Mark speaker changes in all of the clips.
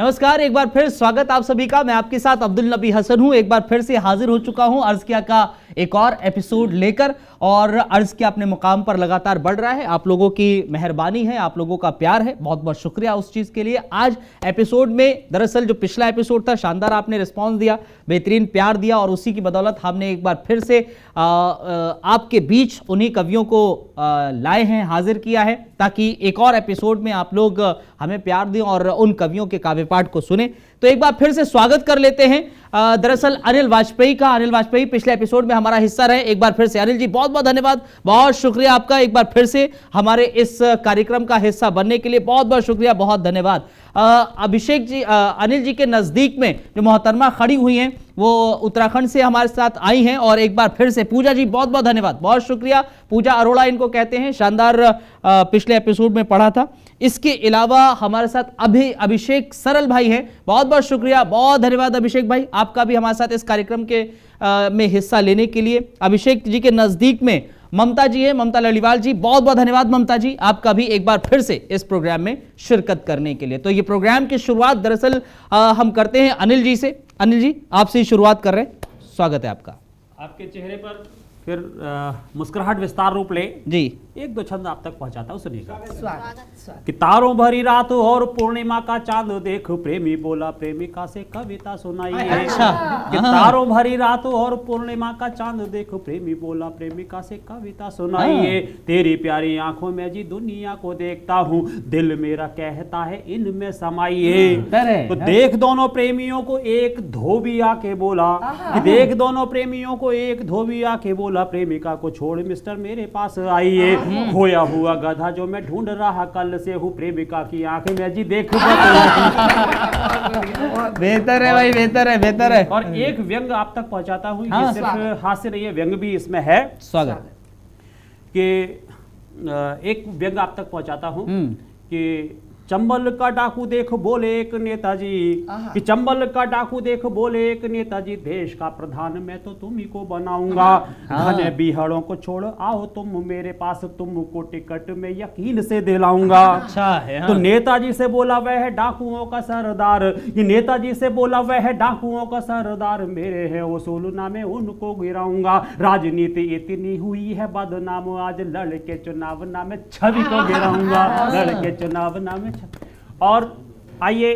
Speaker 1: नमस्कार, एक बार फिर स्वागत आप सभी का। मैं आपके साथ अब्दुल नबी हसन हूं। एक बार फिर से हाजिर हो चुका हूं अर्ज किया का एक और एपिसोड लेकर, और अर्ज किया अपने मुकाम पर लगातार बढ़ रहा है। आप लोगों की मेहरबानी है, आप लोगों का प्यार है, बहुत बहुत शुक्रिया उस चीज़ के लिए। आज एपिसोड में दरअसल जो पिछला एपिसोड था, शानदार आपने रिस्पॉन्स दिया, बेहतरीन प्यार दिया, और उसी की बदौलत हमने एक बार फिर से आपके बीच उन्हीं कवियों को लाए हैं, हाजिर किया है, ताकि एक और एपिसोड में आप लोग हमें प्यार दें और उन कवियों के काव्य पाठ को सुने। तो एक बार फिर से स्वागत कर लेते हैं दरअसल अनिल वाजपेयी का। अनिल वाजपेयी पिछले एपिसोड में हमारा हिस्सा रहे। एक बार फिर से अनिल जी बहुत बहुत धन्यवाद, बहुत शुक्रिया आपका एक बार फिर से हमारे इस कार्यक्रम का हिस्सा बनने के लिए। बहुत बहुत शुक्रिया, बहुत धन्यवाद। अभिषेक जी, अनिल जी के नज़दीक में जो मोहतरमा खड़ी हुई हैं वो उत्तराखंड से हमारे साथ आई हैं, और एक बार फिर से पूजा जी बहुत बहुत धन्यवाद, बहुत शुक्रिया। पूजा अरोड़ा इनको कहते हैं, शानदार पिछले एपिसोड में पढ़ा था। इसके अलावा हमारे साथ अभिषेक सरल भाई हैं, बहुत बहुत शुक्रिया, बहुत धन्यवाद अभिषेक भाई आपका भी हमारे साथ इस कार्यक्रम के में हिस्सा लेने के लिए। अभिषेक जी के नज़दीक में ममता जी है, ममता लड़ीवाल जी, बहुत बहुत धन्यवाद ममता जी आपका भी एक बार फिर से इस प्रोग्राम में शिरकत करने के लिए। तो ये प्रोग्राम की शुरुआत दरअसल हम करते हैं अनिल जी से। अनिल जी आपसे ही शुरुआत कर रहे हैं, स्वागत है आपका।
Speaker 2: आपके चेहरे पर फिर मुस्कुराहट विस्तार रूप ले
Speaker 1: जी।
Speaker 2: एक दो छंद आप तक पहुंचाता हूँ, सुनिएगा।
Speaker 3: स्वागत।
Speaker 2: कि तारों भरी रात और पूर्णिमा का चांद देख, प्रेमी बोला प्रेमिका से कविता सुनाई।
Speaker 1: अच्छा।
Speaker 2: कि तारों भरी रात और पूर्णिमा का चांद देख, प्रेमी बोला प्रेमिका से कविता सुनाइए। तेरी प्यारी आंखों में जी दुनिया को देखता हूँ, दिल मेरा कहता है इनमें समाइए। तो देख दोनों प्रेमियों को एक धोबी आके बोला, कि देख दोनों प्रेमियों को एक धोबी आके बोला, प्रेमिका को छोड़ मिस्टर मेरे पास आइए। खोया हुआ गधा जो मैं ढूंढ रहा कल से हूँ, प्रेमिका की आंखें में जी देख।
Speaker 1: बेहतर है भाई, बेहतर है, बेहतर है।
Speaker 2: और एक व्यंग आप तक पहुंचाता हूँ,
Speaker 1: हाँ,
Speaker 2: ये सिर्फ हास्य नहीं है, व्यंग भी इसमें है।
Speaker 1: स्वागत।
Speaker 2: कि एक व्यंग आप तक पहुंचाता हूँ कि चंबल का डाकू देख बोले एक नेताजी, कि चंबल का डाकू देख बोले एक नेताजी, देश का प्रधान मैं तो तुम ही को बनाऊंगा। घने बिहाड़ों को छोड़ आओ तुम मेरे पास, तुमको टिकट में यकीन से दिलाऊंगा।
Speaker 1: अच्छा है।
Speaker 2: तो नेताजी से बोला वह है डाकुओं का सरदार, ये नेताजी से बोला वह है डाकुओं का सरदार, मेरे है उसूल नामे उनको गिराऊंगा। राजनीति इतनी हुई है बदनाम, आज लड़के चुनाव नामे छवि को गिराऊंगा, लड़के चुनाव नामे। और आइए,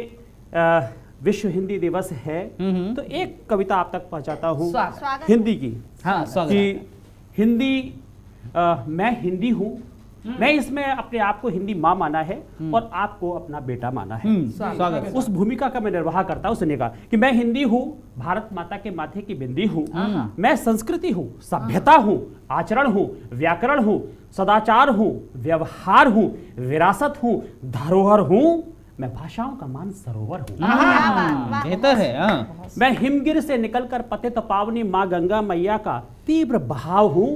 Speaker 2: विश्व हिंदी दिवस है, तो एक कविता आप तक पहुंचाता हूँ हिंदी की।
Speaker 1: हाँ, स्वागत।
Speaker 2: कि हिंदी, मैं हिंदी हूँ, मैं इसमें अपने आप को हिंदी माँ माना है और आपको अपना बेटा माना है।
Speaker 1: स्वागत।
Speaker 2: उस भूमिका का मैं निर्वाह करता हूँ, सुनिएगा। कि मैं हिंदी हूँ, भारत माता के माथे की बिंदी हूँ, मैं संस्कृति हूँ, सभ्यता हूँ, आचरण हूँ, व्याकरण हूँ, सदाचार हूँ, व्यवहार हूँ, विरासत हूँ, धरोहर हूँ, मैं भाषाओं का मान सरोवर हूँ।
Speaker 1: बेहतर है। हाँ।
Speaker 2: मैं हिमगिर से निकलकर पतित पावनी माँ गंगा मैया का तीव्र बहाव हूँ,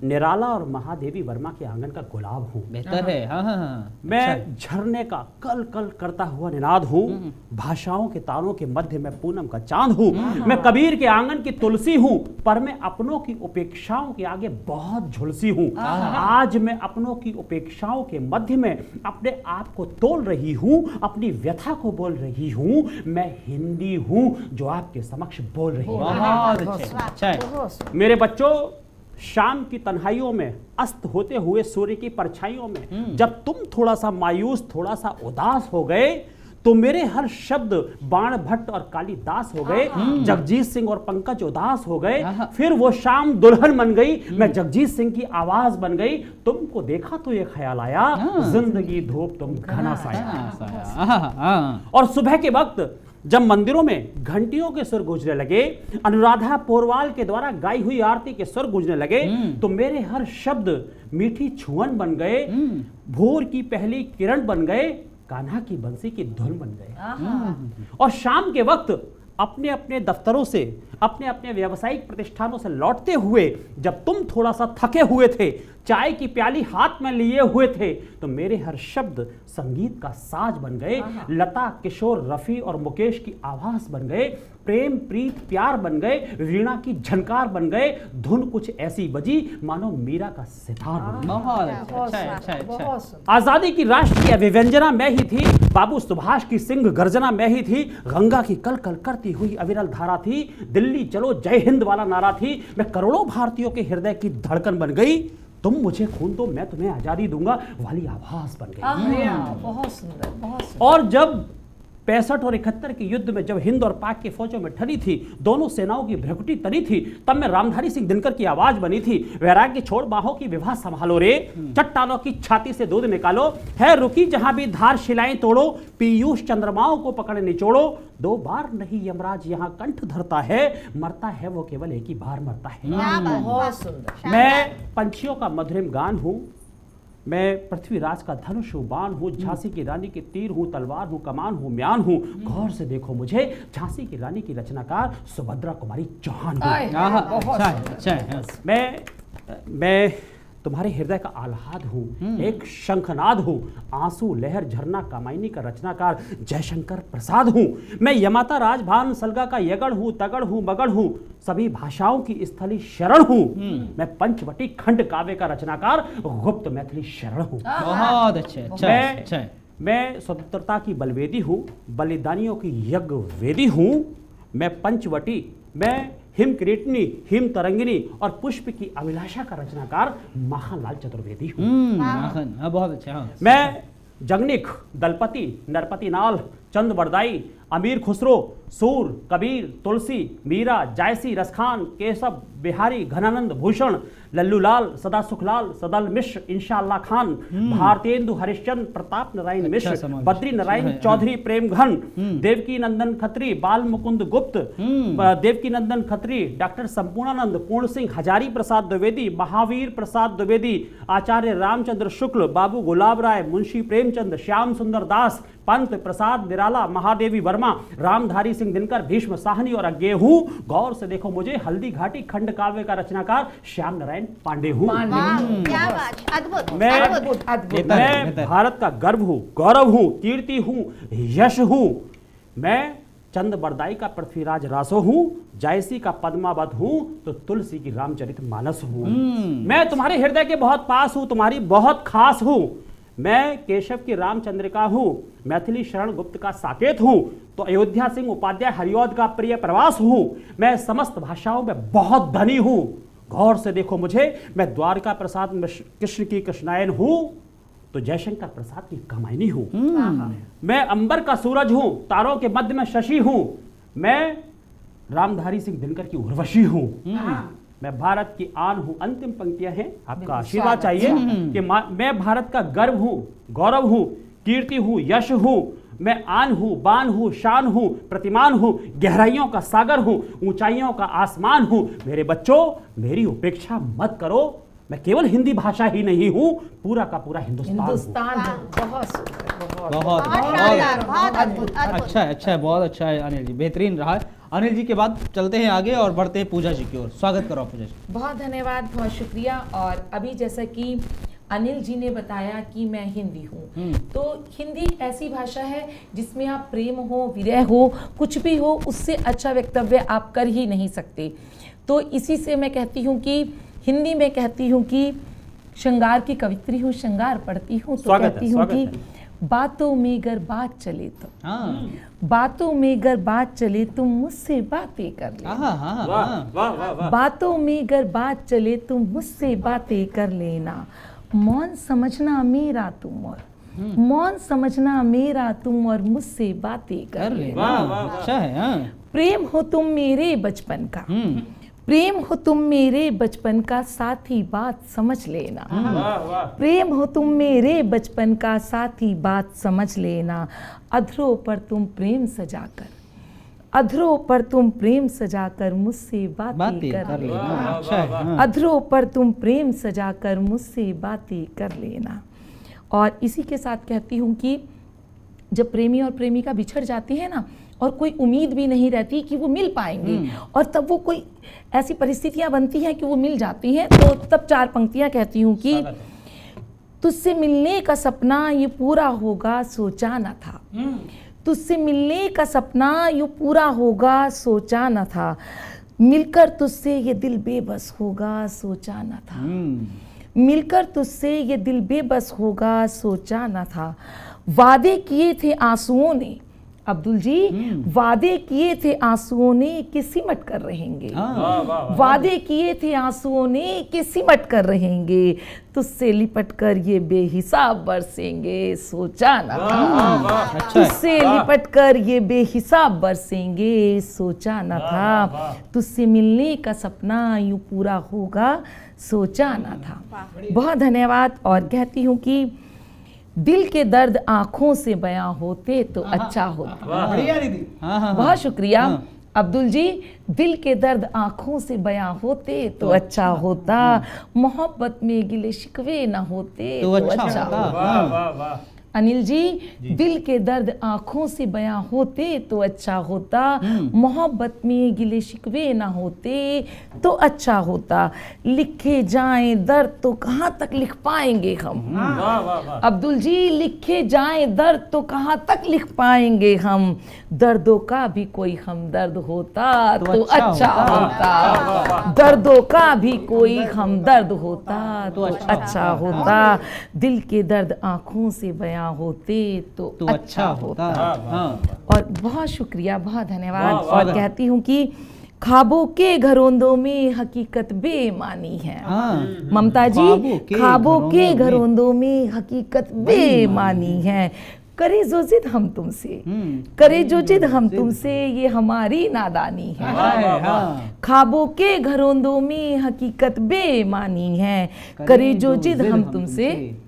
Speaker 2: निराला और महादेवी वर्मा के आंगन का गुलाब हूँ।
Speaker 1: बेहतर है। हाँ हाँ हाँ।
Speaker 2: मैं झरने का कल कल करता हुआ निनाद हूँ, भाषाओं के तारों के मध्य में पूनम का चांद हूँ। मैं कबीर के आंगन की तुलसी हूँ, पर मैं अपनों की उपेक्षाओं के आगे बहुत झुलसी हूँ। आज मैं अपनों की उपेक्षाओं के मध्य में अपने आप को तोल रही हूँ, अपनी व्यथा को बोल रही हूँ। मैं हिंदी हूँ जो आपके समक्ष बोल रही हूँ।
Speaker 1: बहुत अच्छा है।
Speaker 2: मेरे बच्चों, शाम की तन्हाइयों में, अस्त होते हुए सूर्य की परछाइयों में, जब तुम थोड़ा सा मायूस, थोड़ा सा उदास हो गए, तो मेरे हर शब्द बाण भट्ट और कालिदास हो गए। जगजीत सिंह और पंकज उदास हो गए, फिर वो शाम दुल्हन बन गई, मैं जगजीत सिंह की आवाज बन गई। तुमको देखा तो ये ख्याल आया, जिंदगी धूप तुम घना साया। और सुबह के वक्त जब मंदिरों में घंटियों के सुर गूंजने लगे, अनुराधा पोरवाल के द्वारा गाई हुई आरती के सुर गूंजने लगे, तो मेरे हर शब्द मीठी छुअन बन गए, भोर की पहली किरण बन गए, कान्हा की बंसी की धुन बन गए। और शाम के वक्त अपने अपने दफ्तरों से, अपने अपने व्यावसायिक प्रतिष्ठानों से लौटते हुए, जब तुम थोड़ा सा थके हुए थे, चाय की प्याली हाथ में लिए हुए थे, तो मेरे हर शब्द संगीत का साज बन गए। लता, किशोर, रफी और मुकेश की आवाज बन गए। प्रेम प्रीत प्यार बन गए, वीणा की झनकार बन गए, धुन कुछ ऐसी बजी मानो मीरा का सितार बन गया।
Speaker 1: बहुत अच्छा।
Speaker 2: आजादी की राष्ट्र की अभिव्यंजना मैं ही थी, बाबू सुभाष की सिंह गर्जना मैं ही थी, गंगा की कल कल करती हुई अविरल धारा थी, दिल्ली चलो जय हिंद वाला नारा थी, मैं करोड़ों भारतीयों के हृदय की धड़कन बन गई, तुम मुझे खून दो मैं तुम्हें आजादी दूंगा वाली आवाज बन गई।
Speaker 3: बहुत सुंदर, बहुत सुंदर।
Speaker 2: और जब 65 और 71 के युद्ध में जब हिंद और पाक की फौजों में ठनी थी, दोनों सेनाओं की भ्रकुटी तनी थी, तब मैं रामधारी सिंह दिनकर की आवाज बनी थी, वैराग्य छोड़ बाहों की विवाह संभालो रे, चट्टानों की छाती से दूध निकालो, है रुकी जहां भी धार शिलाएं तोड़ो, पीयूष चंद्रमाओं को पकड़ निचोड़ो, 2 बार नहीं यमराज यहां कंठ धरता है, मरता है वो केवल एक ही बार मरता है।
Speaker 3: बहुत सुंदर।
Speaker 2: मैं पंछियों का मधुरिम गान हूं, मैं पृथ्वीराज का धनुष हूँ, बाण हूँ, झांसी की रानी के तीर हूँ, तलवार हूँ, कमान हूँ, म्यान हूँ, गौर से देखो मुझे, झांसी की रानी की रचनाकार सुभद्रा कुमारी चौहान हूँ।
Speaker 1: अच्छा।
Speaker 2: मैं तुम्हारे हृदय का आह्लाद हूँ, एक शंखनाद हूँ, आंसू लहर झरना कामायनी का रचनाकार जयशंकर प्रसाद हूँ, मैं यमाता राजभान सलगा का यगड़ हूँ, तगड़ हूँ, मगड़ हूँ, सभी भाषाओं की स्थली शरण हूँ, मैं पंचवटी खंड काव्य का रचनाकार गुप्त मैथिली शरण हूँ।
Speaker 1: बहुत अच्छे।
Speaker 2: मैं स्वतंत्रता की बलवेदी हूँ, बलिदानियों की यज्ञ वेदी हूँ, मैं पंचवटी, मैं हिम किरीटनी, हिम तरंगिनी और पुष्प की अभिलाषा का रचनाकार माखनलाल चतुर्वेदी हूँ।
Speaker 1: माखन, बहुत अच्छा।
Speaker 2: मैं जगनिक, दलपति, नरपति नाल, चंद बरदाई, अमीर खुसरो, सूर, कबीर, तुलसी, मीरा, जायसी, रसखान, केशव, बिहारी, घनानंद, भूषण, लल्लूलाल, सदा सुखलाल, सदल मिश्र, इंशाअल्लाह खान, भारतेंदु, हरिश्चंद्र, प्रताप नारायण मिश्र, बद्री नारायण चौधरी, प्रेम घन, देवकी नंदन खत्री, बाल मुकुंद गुप्त, देवकी नंदन खत्री, डॉक्टर संपूर्णानंद, पूर्ण सिंह, हजारी प्रसाद द्विवेदी, महावीर प्रसाद द्विवेदी, आचार्य रामचंद्र शुक्ल, बाबू गुलाब राय, मुंशी प्रेमचंद, श्याम सुंदर दास, पंत प्रसाद निराला, महादेवी वर्मा, रामधारी सिंह दिनकर, भीष्म साहनी और अज्ञे हूँ, गौर से देखो मुझे, हल्दी घाटी खंड काव्य का रचनाकार श्याम नारायण पांडे हूँ।
Speaker 4: क्या बात, अद्भुत।
Speaker 2: मैं भारत का गर्व हूँ, गौरव हूँ, कीर्ति हूँ, यश हूँ, मैं चंद बरदाई का पृथ्वीराज रासो हूँ, जायसी का पद्मावत हूँ, तो तुलसी की रामचरित मानस हूँ। मैं तुम्हारे हृदय के बहुत पास हूँ, तुम्हारी बहुत खास हूँ, मैं केशव की रामचंद्रिका हूँ, मैथिली शरण गुप्त का साकेत हूँ, तो अयोध्या सिंह उपाध्याय हरिऔध का प्रिय प्रवास हूँ, मैं समस्त भाषाओं में बहुत धनी हूँ, गौर से देखो मुझे, मैं द्वारका प्रसाद कृष्ण की कृष्णायन हूँ, तो जयशंकर प्रसाद की कामायनी हूँ, मैं अंबर का सूरज हूँ, तारों के मध्य में शशि हूँ, मैं रामधारी सिंह दिनकर की उर्वशी हूँ, मैं भारत की आन हूं। अंतिम पंक्तियां हैं, आपका आशीर्वाद चाहिए कि मैं भारत का गर्व हूं, गौरव हूं, कीर्ति हूं, यश हूं, मैं आन हूं, बान हूं, शान हूं, प्रतिमान हूं, गहराइयों का सागर हूं, ऊंचाइयों का आसमान हूं। मेरे बच्चों, मेरी उपेक्षा मत करो, मैं केवल हिंदी भाषा ही नहीं हूं, पूरा का पूरा हिंदुस्तान हूं।
Speaker 1: बहुत
Speaker 4: शानदार, बहुत अद्भुत।
Speaker 1: अच्छा, बहुत अच्छा है अनिल जी, बेहतरीन रहा। अनिल जी के बाद चलते हैं आगे और बढ़ते हैं पूजा जी की ओर। स्वागत करो पूजा जी।
Speaker 3: बहुत धन्यवाद, बहुत शुक्रिया। और अभी जैसा कि अनिल जी ने बताया कि मैं हिंदी हूँ, तो हिंदी ऐसी भाषा है जिसमें आप प्रेम हो, विरह हो, कुछ भी हो, उससे अच्छा वक्तव्य आप कर ही नहीं सकते। तो इसी से मैं कहती हूँ कि हिंदी में कहती हूँ कि श्रृंगार की कवित्री हूँ, श्रृंगार पढ़ती हूँ, तो कहती हूँ कि बातों में अगर बात चले तो, बातों में अगर बात चले तुम मुझसे बातें कर लेना, बातों में अगर बात चले तुम मुझसे बातें कर लेना, मौन समझना मेरा तुम और मौन समझना मेरा तुम और मुझसे बातें कर लेना।
Speaker 1: अच्छा है।
Speaker 3: प्रेम हो तुम मेरे बचपन का, प्रेम हो तुम मेरे बचपन का, साथी बात समझ लेना। प्रेम हो तुम मेरे बचपन का, साथी बात समझ लेना। अधरों पर तुम प्रेम सजाकर, अधरों पर तुम प्रेम सजाकर मुझसे बातें कर लेना। अधरों पर तुम प्रेम सजाकर मुझसे बातें कर लेना। और इसी के साथ कहती हूँ कि जब प्रेमी और प्रेमिका बिछड़ जाते हैं ना, और कोई उम्मीद भी नहीं रहती कि वो मिल पाएंगे, और तब वो कोई ऐसी परिस्थितियां बनती हैं कि वो मिल जाती हैं, तो तब 4 पंक्तियां कहती हूँ कि तुझसे मिलने का सपना ये पूरा होगा सोचा न था, तुझसे मिलने का सपना यूं पूरा होगा सोचा न था, मिलकर तुझसे ये दिल बेबस होगा सोचा न था, मिलकर तुझसे ये दिल बेबस होगा सोचा न था। वादे किए थे आंसुओं ने, अब्दुल जी वादे किए थे आंसुओं ने कि सिमट कर रहेंगे, वादे किए थे आंसुओं ने कि सिमट कर रहेंगे, तुझसे लिपट कर ये बेहिसाब बरसेंगे सोचा न था, तुझसे लिपट कर ये बेहिसाब बरसेंगे सोचा न था, तुझसे मिलने का सपना यूं पूरा होगा सोचा न था। बहुत धन्यवाद। और कहती हूँ कि दिल के दर्द आंखों से बयां होते तो अच्छा होता।
Speaker 1: बढ़िया दीदी।
Speaker 3: बहुत शुक्रिया अब्दुल जी। दिल के दर्द आंखों से बयां होते तो अच्छा होता, मोहब्बत में गिले शिकवे ना होते तो अच्छा होता। अनिल जी दिल के दर्द आंखों से बयां होते तो अच्छा होता, मोहब्बत में गिले शिकवे ना होते तो अच्छा होता, लिखे जाएं दर्द तो कहाँ तक लिख पाएंगे हम। अब्दुल जी लिखे जाएं दर्द तो कहाँ तक लिख पाएंगे हम, दर्दों का भी कोई हमदर्द होता तो अच्छा होता, दर्दों का भी कोई हमदर्द होता तो अच्छा होता, दिल के दर्द आंखों से बयां होते तो अच्छा होता। और बहुत शुक्रिया, बहुत धन्यवाद। और कहती हूँ कि ख्वाबों के घरोंदों में हकीकत बेमानी है। ममता जी ख्वाबों के घरोंदों में हकीकत बेमानी है, करे जो जिद हम तुमसे, करे जो जिद हम तुमसे ये हमारी नादानी है। ख्वाबों के घरोंदों में हकीकत बेमानी है, करे जो जिद हम तुमसे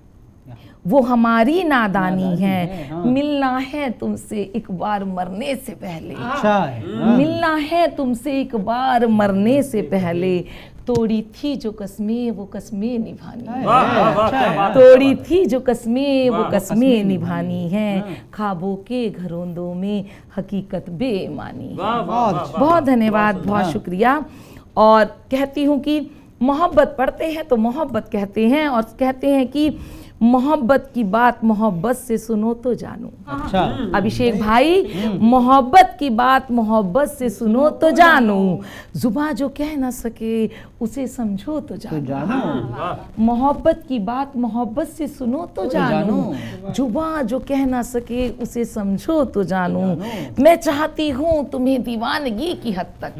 Speaker 3: वो हमारी नादानी है, मिलना है तुमसे एक बार मरने से पहले, मिलना है तुमसे एक बार मरने से पहले, तोड़ी थी जो कस्में वो कस्में निभानी है, तोड़ी थी जो कस्में वो कस्में निभानी है, ख्वाबों के घरोंदों में हकीकत बेमानी है। बहुत धन्यवाद, बहुत शुक्रिया। और कहती हूँ कि मोहब्बत पढ़ते हैं तो मोहब्बत कहते हैं, और कहते हैं कि मोहब्बत की बात मोहब्बत से सुनो तो जानो।
Speaker 1: अच्छा
Speaker 3: अभिषेक भाई मोहब्बत की बात मोहब्बत से सुनो तो जानो, जुबां जो कह ना सके उसे समझो तो जानो, मोहब्बत की बात मोहब्बत से सुनो तो जानो, जुबां जो कह ना सके उसे समझो तो जानो, मैं चाहती हूँ तुम्हें दीवानगी की हद तक,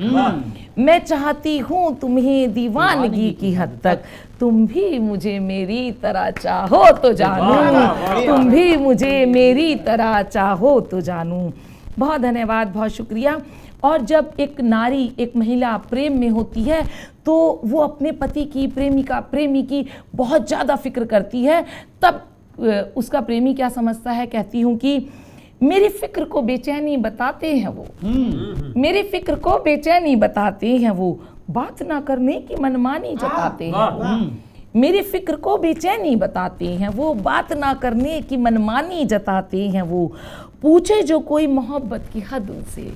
Speaker 3: मैं चाहती हूँ तुम्हें दीवानगी की हद तक, तुम भी मुझे मेरी तरह चाहो तो जानू, तुम भी मुझे मेरी तरह चाहो तो जानू। बहुत धन्यवाद, बहुत शुक्रिया। और जब एक नारी, एक महिला प्रेम में होती है तो वो अपने पति की, प्रेमी की बहुत ज़्यादा फिक्र करती है। तब उसका प्रेमी क्या समझता है, कहती हूँ कि मेरी फिक्र को बेचैनी बताते हैं वो, मेरी फिक्र को बेचैनी बताते हैं वो, बात ना करने की मनमानी जताते हैं, मेरी फिक्र को बेचैनी बताते हैं वो, बात ना करने की मनमानी जताते हैं वो, पूछे जो कोई मोहब्बत की हद उनसे,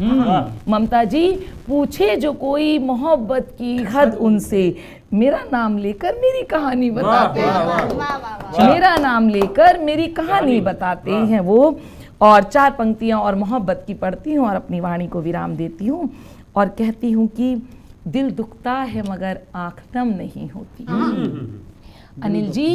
Speaker 3: ममता जी पूछे जो कोई मोहब्बत की हद उनसे, मेरा नाम लेकर मेरी कहानी बताते हैं, मेरा नाम लेकर मेरी कहानी बताते हैं वो। और 4 पंक्तियां और मोहब्बत की पढ़ती हूँ और अपनी वाणी को विराम देती हूँ और कहती हूँ कि दिल दुखता है मगर आँख नम नहीं होती। अनिल जी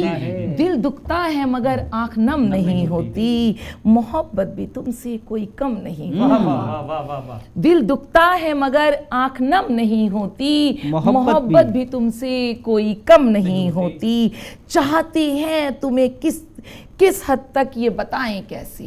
Speaker 3: दिल दुखता है मगर आँख नम नहीं होती, मोहब्बत भी तुमसे कोई कम नहीं होती। दिल दुखता है मगर आँख नम नहीं होती, मोहब्बत भी तुमसे कोई कम नहीं होती, चाहती हैं तुम्हें किस हद तक ये बताएं कैसी।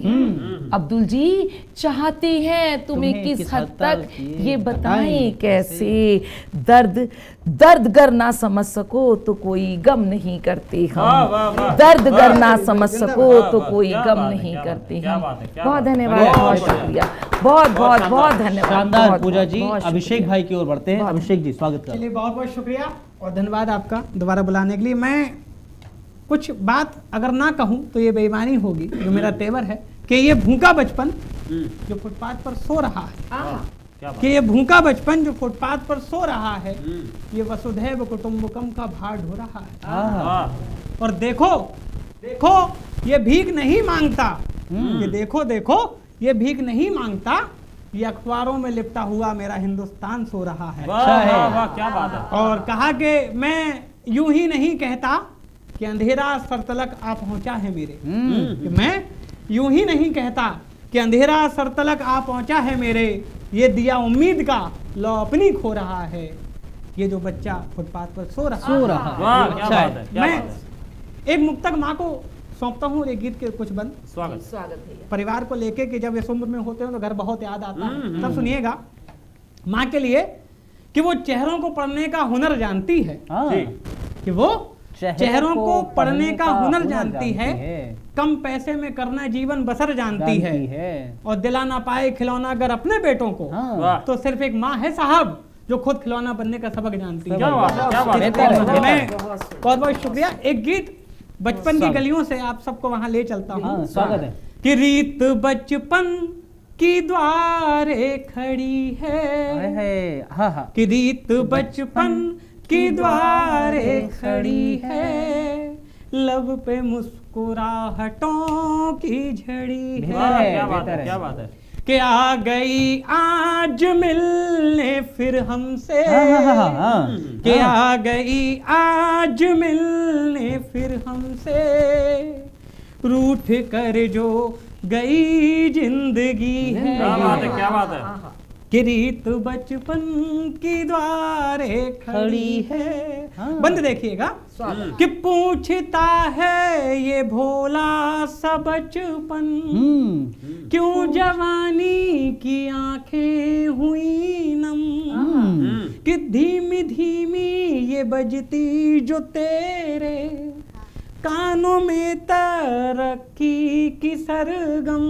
Speaker 3: अब्दुल जी चाहती हैं तुम्हें किस हद तक ये बताएं कैसे, दर्द गर ना समझ सको तो कोई गम नहीं करते हम, दर्द गर ना समझ सको तो कोई गम नहीं करते हम। बहुत धन्यवाद, बहुत शुक्रिया, बहुत बहुत बहुत धन्यवाद।
Speaker 1: शानदार पूजा जी। अभिषेक भाई की ओर बढ़ते हैं। अभिषेक जी स्वागत करते हैं।
Speaker 5: चलिए बहुत बहुत शुक्रिया और धन्यवाद आपका दोबारा बुलाने के लिए। मैं कुछ बात अगर ना कहूं तो ये बेईमानी होगी, जो मेरा तेवर है कि ये भूखा बचपन जो फुटपाथ पर सो रहा है, कि ये भूखा बचपन जो फुटपाथ पर सो रहा है, ये वसुधैव कुटुंबकम का भार ढो रहा है। और देखो देखो ये भीख नहीं मांगता, ये देखो देखो ये भीख नहीं मांगता, ये अखबारों में लिपटा हुआ मेरा हिंदुस्तान सो रहा है।
Speaker 2: वाह
Speaker 1: अच्छा है।
Speaker 2: वाह वाह, क्या बात है।
Speaker 5: और कहा कि मैं यूं ही नहीं कहता कि अंधेरा सर तलक आ पहुंचा है मेरे, कि मैं यूं ही नहीं कहता कि अंधेरा सर तलक आ पहुंचा है मेरे, ये दिया उम्मीद का लो अपनी खो रहा है, ये जो बच्चा फुटपाथ पर सो रहा
Speaker 1: सो रहा है।
Speaker 2: वाह, क्या
Speaker 1: अच्छा
Speaker 2: बात है, क्या
Speaker 5: मैं
Speaker 2: बात है।
Speaker 5: एक मुक्तक माँ को सौंपता हूँ और एक गीत के कुछ बंद
Speaker 2: स्वागत।
Speaker 3: स्वागत भैया।
Speaker 5: परिवार को लेके कि जब इस उम्र में होते हैं तो घर बहुत याद आता है। तब सुनिएगा माँ के लिए कि वो चेहरों को पढ़ने का हुनर जानती है,
Speaker 1: हाँ।
Speaker 2: जी।
Speaker 5: कि वो चेहरों को पढ़ने का हुनर जानती है,
Speaker 1: है,
Speaker 5: कम पैसे में करना जीवन बसर जानती है,
Speaker 1: है।
Speaker 5: और दिला ना पाए खिलौना अगर अपने बेटों को,
Speaker 1: हाँ।
Speaker 2: वाह।
Speaker 5: तो सिर्फ एक माँ है साहब जो खुद खिलौना बनने का सबक जानती है।
Speaker 2: क्या बात है, क्या बात है।
Speaker 5: मैं बहुत बहुत शुक्रिया। एक गीत बचपन की
Speaker 1: स्वागत।
Speaker 5: गलियों से आप सबको वहां ले चलता हूँ।
Speaker 1: हाँ, स्वागत है।
Speaker 5: कि रीत बचपन की द्वारे खड़ी है,
Speaker 1: हाँ हाँ।
Speaker 5: कि रीत बचपन की द्वारे खड़ी है, लब पे मुस्कुराहटों की झड़ी
Speaker 1: बेहतर
Speaker 2: वाह,
Speaker 1: है,
Speaker 2: क्या बात
Speaker 1: बेहतर
Speaker 2: है,
Speaker 1: है।
Speaker 2: क्या बात है।
Speaker 5: कि आ गई आज मिलने फिर हमसे,
Speaker 1: हाँ।
Speaker 5: कि आ गई आज मिलने फिर हमसे, रूठ कर जो गई जिंदगी है,
Speaker 2: क्या बात है, क्या बात है।
Speaker 5: कि रीत बचपन की द्वारे खड़ी है।
Speaker 1: हाँ।
Speaker 5: बंद देखिएगा कि पूछता है ये भोला सा बचपन, क्यों जवानी की आंखें हुई नम, कि धीमी धीमी ये बजती जो तेरे कानों में तरक्की की सरगम,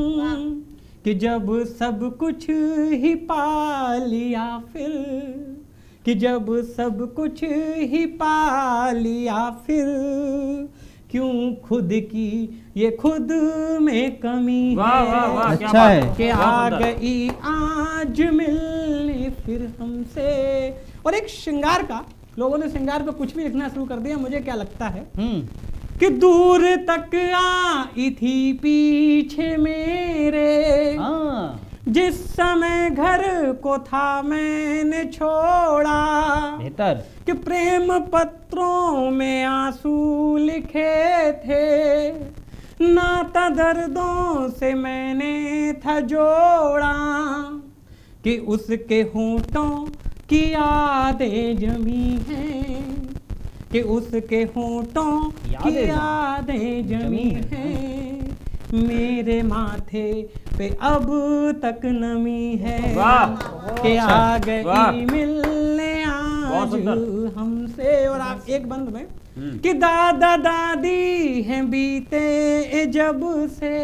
Speaker 5: कि जब सब कुछ ही पा लिया फिर, कि जब सब कुछ ही पा लिया फिर, क्यों खुद की ये खुद में कमी
Speaker 2: वाह वाह वाह,
Speaker 5: है,
Speaker 2: क्या
Speaker 1: अच्छा
Speaker 2: बात
Speaker 1: है।
Speaker 2: है।
Speaker 5: कि
Speaker 2: बहुत
Speaker 5: आ
Speaker 2: सुंदर।
Speaker 5: गई आज मिलने फिर हमसे। और एक श्रृंगार का, लोगों ने श्रृंगार पे कुछ भी लिखना शुरू कर दिया। मुझे क्या लगता है कि दूर तक आई थी पीछे मेरे,
Speaker 1: हाँ।
Speaker 5: जिस समय घर को था मैंने छोड़ा,
Speaker 1: बेहतर।
Speaker 5: कि प्रेम पत्रों में आंसू लिखे थे, नाता दर्दों से मैंने था जोड़ा, कि उसके होठों की यादें जमी हैं, कि उसके होठों की यादें जमी हैं, मेरे माथे पे अब तक नमी है,
Speaker 2: वाह।
Speaker 5: कि आ गई
Speaker 2: वाह।
Speaker 5: मिलने
Speaker 2: बहुत
Speaker 5: आज
Speaker 2: सुंदर।
Speaker 5: हमसे। और आप एक बंद में कि दादा दादी हैं बीते जब से,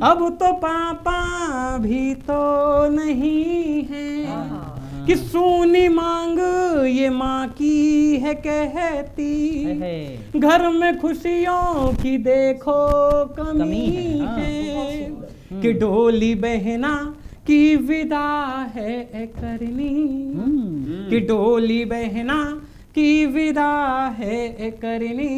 Speaker 5: अब तो पापा भी तो नहीं है, कि सोनी मांग ये माँ की है कहती, घर में खुशियों की देखो कमी है, कि डोली बहना की विदा है करनी, कि डोली बहना की विदा है करनी,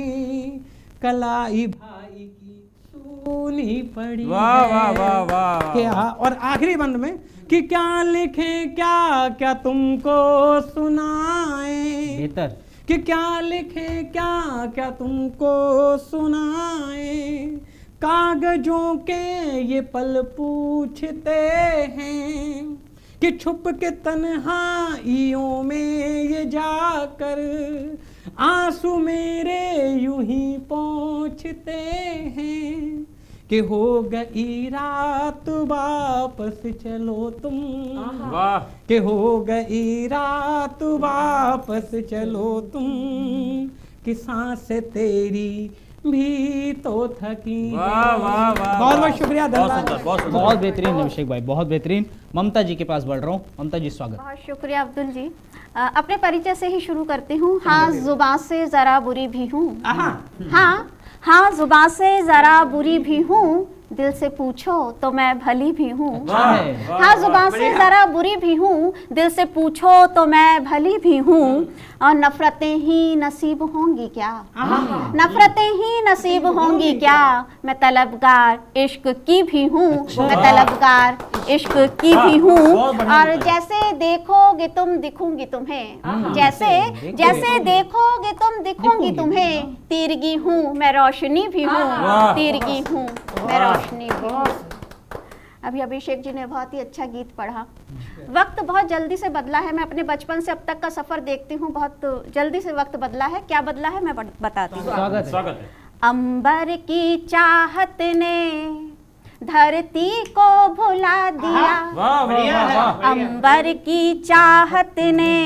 Speaker 5: कलाई भाई की सुनी पड़ी
Speaker 2: वाह
Speaker 5: है।
Speaker 2: वाह वाह वाह।
Speaker 5: क्या और आखिरी बंद में कि क्या लिखें क्या क्या तुमको सुनाए,
Speaker 1: बेहतर।
Speaker 5: कि क्या लिखें क्या क्या तुमको सुनाए, कागजों के ये पल पूछते हैं, कि छुप के तन्हाइयों में ये जाकर आंसू मेरे यूं ही पहुँचते हैं, कि हो गई रात वापस चलो तुम,
Speaker 2: वाह।
Speaker 5: कि हो गई रात वापस चलो तुम, कि सांसें तेरी भी तो थकी हैं।
Speaker 2: वाह वाह वाह।
Speaker 5: बहुत बहुत शुक्रिया
Speaker 2: बहुत
Speaker 5: धन्यवाद।
Speaker 2: सुंदर, बहुत सुंदर।
Speaker 1: बहुत बेहतरीन अभिषेक भाई, बहुत बेहतरीन। ममता जी के पास बढ़ रहा हूँ। ममता जी स्वागत।
Speaker 4: बहुत शुक्रिया अब्दुल जी। अपने परिचय से ही शुरू करती हूँ। हाँ, जुबान से ज़रा बुरी भी हूँ।
Speaker 5: आहा,
Speaker 4: हाँ, हाँ, जुबान से ज़रा बुरी भी हूँ, दिल से पूछो तो मैं भली भी हूँ।
Speaker 1: अच्छा है।
Speaker 4: हाँ, जुबान से जरा बुरी भी हूँ, दिल से पूछो तो मैं भली भी हूँ। और नफरतें ही नसीब होंगी क्या, नफरतें ही नसीब होंगी क्या, मैं तलबगार इश्क की भी हूँ, मैं तलबगार इश्क की भी हूँ। और जैसे देखोगे तुम दिखूंगी तुम्हें, जैसे जैसे देखोगे तुम दिखूंगी तुम्हें, तीरगी हूँ मैं रोशनी भी हूँ, तीरगी हूँ मैं रोशनी भी हूँ। अभी अभिषेक जी ने बहुत ही अच्छा गीत पढ़ा। वक्त बहुत जल्दी से बदला है, मैं अपने बचपन से अब तक का सफर देखती हूँ, बहुत जल्दी से वक्त बदला है। क्या बदला है मैं बताती हूँ।
Speaker 1: स्वागत है।
Speaker 4: अंबर की चाहत ने धरती को भुला दिया, अंबर की चाहत ने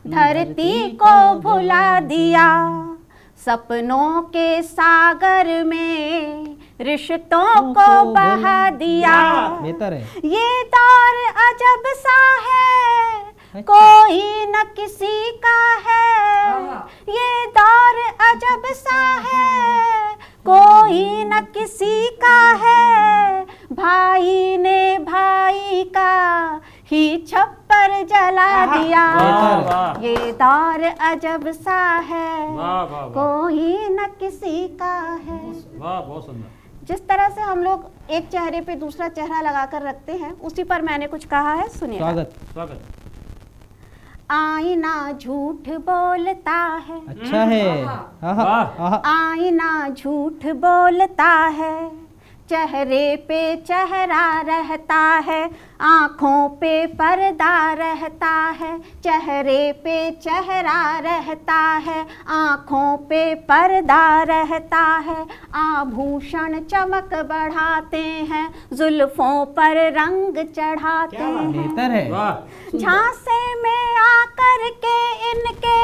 Speaker 4: धरती को भुला दिया, सपनों के सागर में रिश्तों को बहा दिया।
Speaker 1: बेहतर है।
Speaker 4: ये दौर अजब सा है, कोई न किसी का है, ये दौर अजब सा है, कोई न किसी का है, भाई ने भाई का ही छप्पर जला दिया। ये दौर अजब सा है, कोई न किसी का है।
Speaker 2: बहुत सुंदर।
Speaker 4: जिस तरह से हम लोग एक चेहरे पे दूसरा चेहरा लगाकर रखते हैं, उसी पर मैंने कुछ कहा है, सुनिए।
Speaker 1: स्वागत।
Speaker 4: आईना झूठ बोलता है,
Speaker 1: अच्छा है।
Speaker 4: आईना झूठ बोलता है, चेहरे पे चेहरा रहता है, आँखों पे पर्दा रहता है, चेहरे पे चेहरा रहता है, आँखों पे पर्दा रहता है, आभूषण चमक बढ़ाते हैं, जुल्फों पर रंग चढ़ाते हैं।
Speaker 1: बेहतर है।
Speaker 4: झांसे में आकर के इनके,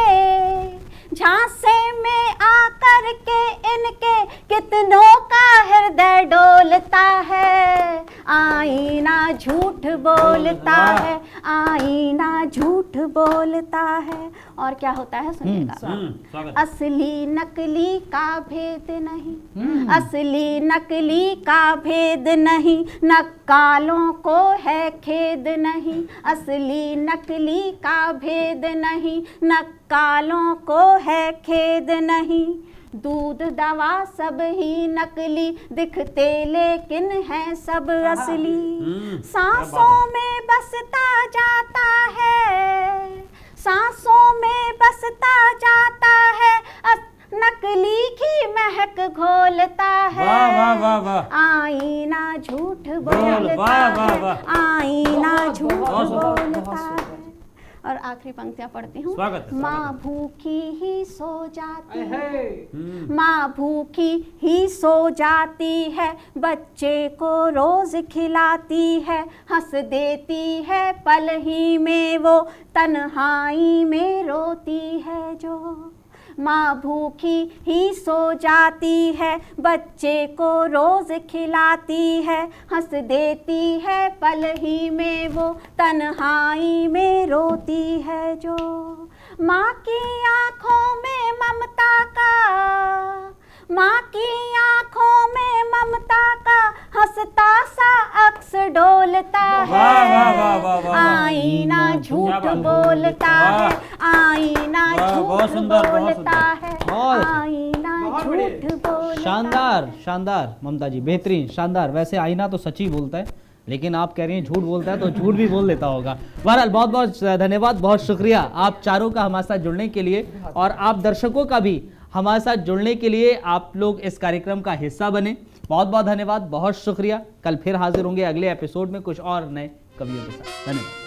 Speaker 4: झांसे में आकर के इनके, कितनों का हृदय डोलता है, आईना झूठ बोलता है, आईना झूठ बोलता है। और क्या होता है सुनिएगा। असली नकली का भेद नहीं, असली नकली का भेद नहीं, नक्कालों को है खेद नहीं, असली नकली का भेद नहीं, नक्कालों को है खेद नहीं। दूध दवा सब ही नकली दिखते लेकिन हैं सब असली, सांसों में बसता जाता है, सांसों में बसता जाता है, नकली की महक घोलता है। आईना झूठ बोलता है, आईना झूठ बोलता है। और आखिरी पंक्तियां पढ़ती हूँ। माँ भूखी ही सो जाती है, माँ भूखी ही सो जाती है, बच्चे को रोज खिलाती है, हंस देती है पल ही में वो, तन्हाई में रोती है जो। माँ भूखी ही सो जाती है, बच्चे को रोज खिलाती है, हंस देती है पल ही में वो, तन्हाई में रोती है जो। माँ की आँखों में ममता का, माँ की आँखों में ममता का हंसता सा अक्स डोलता है। आईना झूठ बोलता है, आईना झूठ बोलता है, आईना झूठ बोलता।
Speaker 1: शानदार शानदार ममता जी, बेहतरीन, शानदार। वैसे आईना तो सच ही बोलता है, लेकिन आप कह रही हैं झूठ बोलता है तो झूठ भी बोल लेता होगा। बहरहाल बहुत बहुत धन्यवाद, बहुत शुक्रिया आप चारों का हमारे साथ जुड़ने के लिए, और आप दर्शकों का भी हमारे साथ जुड़ने के लिए। आप लोग इस कार्यक्रम का हिस्सा बने, बहुत बहुत धन्यवाद, बहुत शुक्रिया। कल फिर हाजिर होंगे अगले एपिसोड में कुछ और नए कवियों के साथ। धन्यवाद।